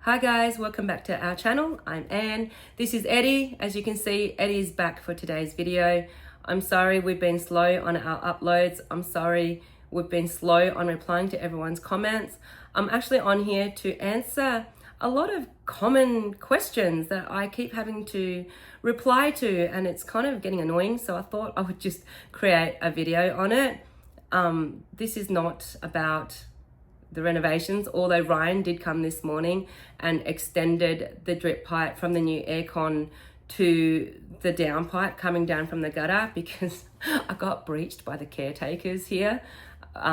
Hi guys, welcome back to our channel. I'm Anne. This is Eddie. As you can see, Eddie is back for today's video. I'm sorry we've been slow on our uploads. I'm sorry we've been slow on replying to everyone's comments. I'm actually on here to answer a lot of common questions that I keep having to reply to, and it's kind of getting annoying, so I thought I would just create a video on it. This is not about the renovations, although Ryan did come this morning and extended the drip pipe from the new aircon to the down pipe coming down from the gutter because I got breached by the caretakers here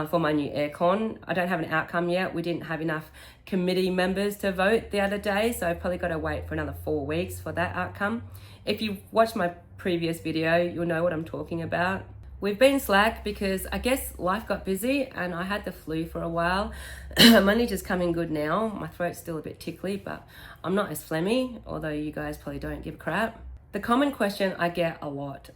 for my new aircon. I don't have an outcome yet. We didn't have enough committee members to vote the other day, so I've probably got to wait for another 4 weeks for that outcome. If you've watched my previous video, you'll know what I'm talking about. We've been slack because I guess life got busy and I had the flu for a while. I'm only just coming good now. My throat's still a bit tickly, but I'm not as phlegmy, although you guys probably don't give a crap. The common question I get a lot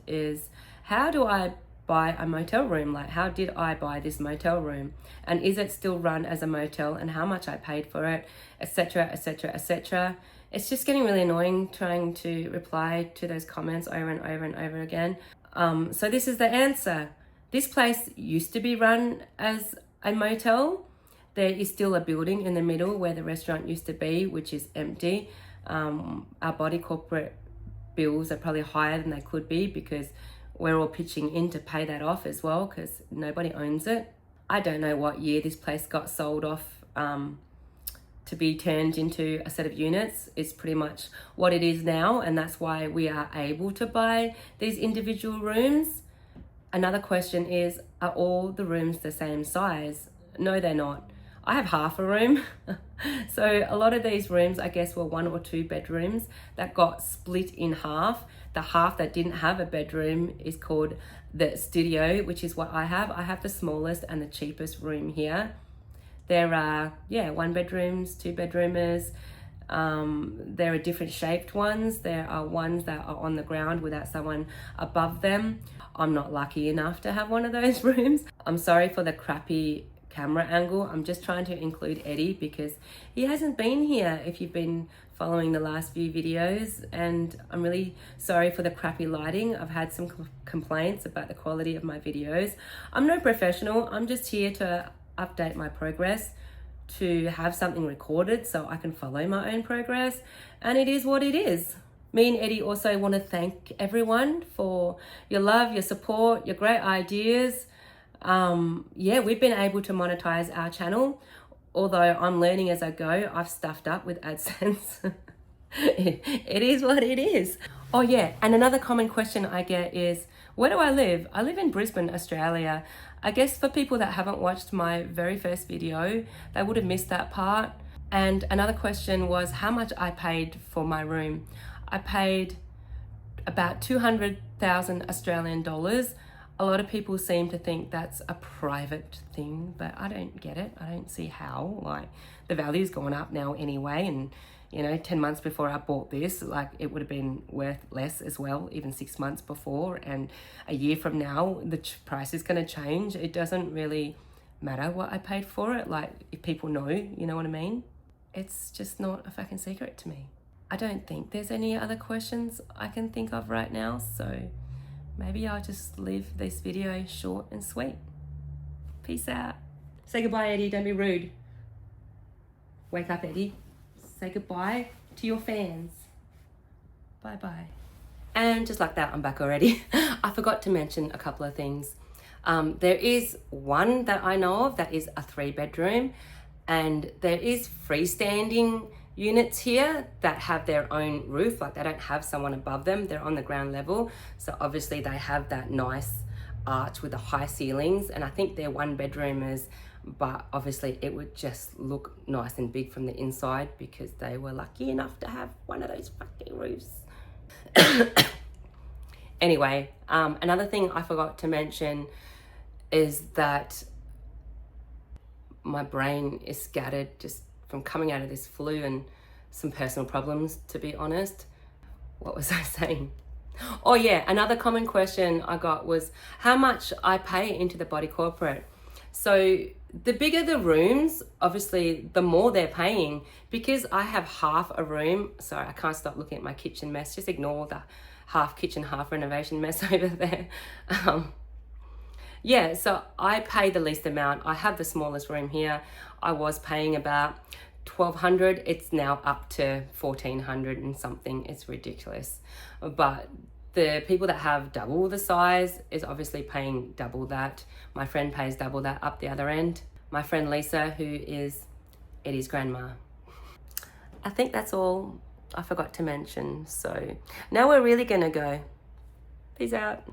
is, how do I buy a motel room? Like, how did I buy this motel room? And is it still run as a motel, and how much I paid for it, etc, etc, etc. It's just getting really annoying trying to reply to those comments over and over and over again. So this is the answer. This place used to be run as a motel. There is still a building in the middle where the restaurant used to be, which is empty. Our body corporate bills are probably higher than they could be because we're all pitching in to pay that off as well because nobody owns it. I don't know what year this place got sold off to be turned into a set of units. Is pretty much what it is now, and that's why we are able to buy these individual rooms. Another question is, are all the rooms the same size? No, they're not. I have half a room. So a lot of these rooms, I guess, were 1 or 2 bedrooms that got split in half. The half that didn't have a bedroom is called the studio, which is what I have. I have the smallest and the cheapest room here. There are, 1 bedrooms, 2 bedroomers. There are different shaped ones. There are ones that are on the ground without someone above them. I'm not lucky enough to have one of those rooms. I'm sorry for the crappy camera angle. I'm just trying to include Eddie because he hasn't been here if you've been following the last few videos, and I'm really sorry for the crappy lighting. I've had some complaints about the quality of my videos. I'm no professional. I'm just here to update my progress, to have something recorded so I can follow my own progress, and it is what it is. Me and Eddie also want to thank everyone for your love, your support, your great ideas. We've been able to monetize our channel, although I'm learning as I go. I've stuffed up with AdSense. It is what it is. Oh yeah, and another common question I get is, where do I live? I live in Brisbane, Australia. I guess for people that haven't watched my very first video, they would have missed that part. And another question was how much I paid for my room. I paid about 200,000 Australian dollars. A lot of people seem to think that's a private thing, but I don't get it. I don't see how. Like, the value's gone up now anyway, and 10 months before I bought this, like, it would have been worth less as well, even 6 months before, and a year from now the price is going to change. It doesn't really matter what I paid for it. Like, if people know, you know what I mean? It's just not a fucking secret to me. I don't think there's any other questions I can think of right now, so maybe I'll just leave this video short and sweet. Peace out. Say goodbye, Eddie. Don't be rude. Wake up, Eddie. Say goodbye to your fans. Bye-bye. And just like that, I'm back already. I forgot to mention a couple of things. There is one that I know of that is a 3-bedroom, and there is freestanding units here that have their own roof. Like, they don't have someone above them. They're on the ground level. So obviously they have that nice arch with the high ceilings, and I think they're 1-bedroomers, but obviously it would just look nice and big from the inside because they were lucky enough to have one of those fucking roofs. Anyway, another thing I forgot to mention is that my brain is scattered just from coming out of this flu and some personal problems, to be honest. What was I saying? Oh yeah, another common question I got was how much I pay into the body corporate. So the bigger the rooms, obviously the more they're paying. Because I have half a room, sorry, I can't stop looking at my kitchen mess, just ignore the half kitchen, half renovation mess over there. Yeah, so I pay the least amount. I have the smallest room here. I was paying about $1,200. It's now up to $1,400 and something. It's ridiculous. But the people that have double the size is obviously paying double that. My friend pays double that up the other end. My friend Lisa, who is Eddie's grandma. I think that's all I forgot to mention. So now we're really gonna go. Peace out.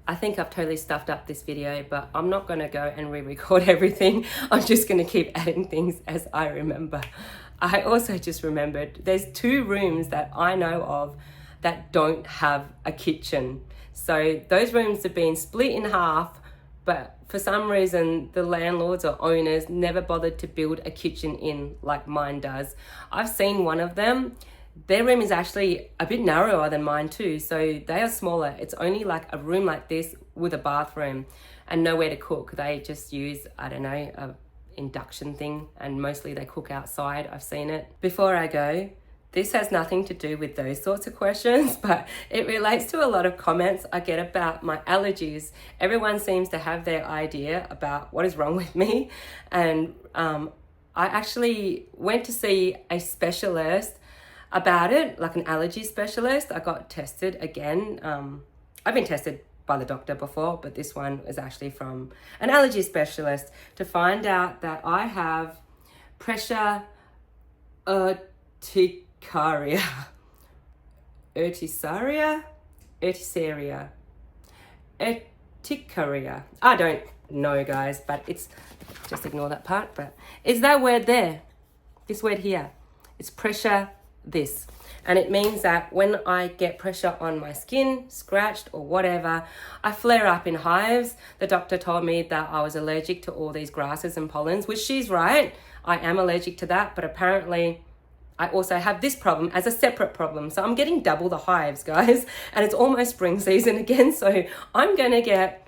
I think I've totally stuffed up this video, but I'm not gonna go and re-record everything. I'm just gonna keep adding things as I remember. I also just remembered there's 2 rooms that I know of that don't have a kitchen. So those rooms have been split in half, but for some reason the landlords or owners never bothered to build a kitchen in like mine does. I've seen one of them. Their room is actually a bit narrower than mine too, so they are smaller. It's only like a room like this with a bathroom and nowhere to cook. They just use, I don't know, a induction thing, and mostly they cook outside. I've seen it. Before I go, this has nothing to do with those sorts of questions, but it relates to a lot of comments I get about my allergies. Everyone seems to have their idea about what is wrong with me, and I actually went to see a specialist about it, like an allergy specialist. I got tested again. I've been tested by the doctor before, but this one is actually from an allergy specialist to find out that I have pressure urticaria. Urticaria? Urticaria. I don't know, guys, but it's, just ignore that part, but is that word there? This word here. It's pressure this, and it means that when I get pressure on my skin, scratched or whatever, I flare up in hives. The doctor told me that I was allergic to all these grasses and pollens, which she's right. I am allergic to that, but apparently I also have this problem as a separate problem. So I'm getting double the hives, guys, and it's almost spring season again, so I'm gonna get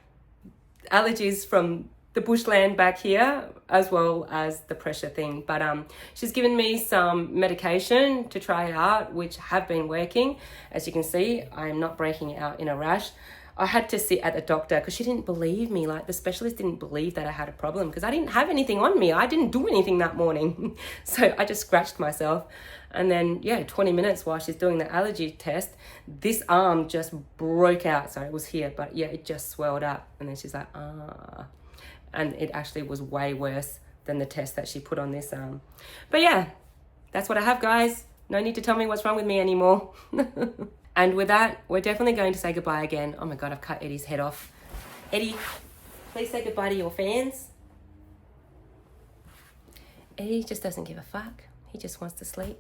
allergies from the bushland back here, as well as the pressure thing. But she's given me some medication to try out, which have been working. As you can see, I'm not breaking out in a rash. I had to sit at the doctor because she didn't believe me. Like, the specialist didn't believe that I had a problem because I didn't have anything on me. I didn't do anything that morning. So I just scratched myself. And then, yeah, 20 minutes while she's doing the allergy test, this arm just broke out. Sorry, it was here, but yeah, it just swelled up. And then she's like, ah. And it actually was way worse than the test that she put on this arm. But yeah, that's what I have, guys. No need to tell me what's wrong with me anymore. And with that, we're definitely going to say goodbye again. Oh my God, I've cut Eddie's head off. Eddie, please say goodbye to your fans. Eddie just doesn't give a fuck. He just wants to sleep.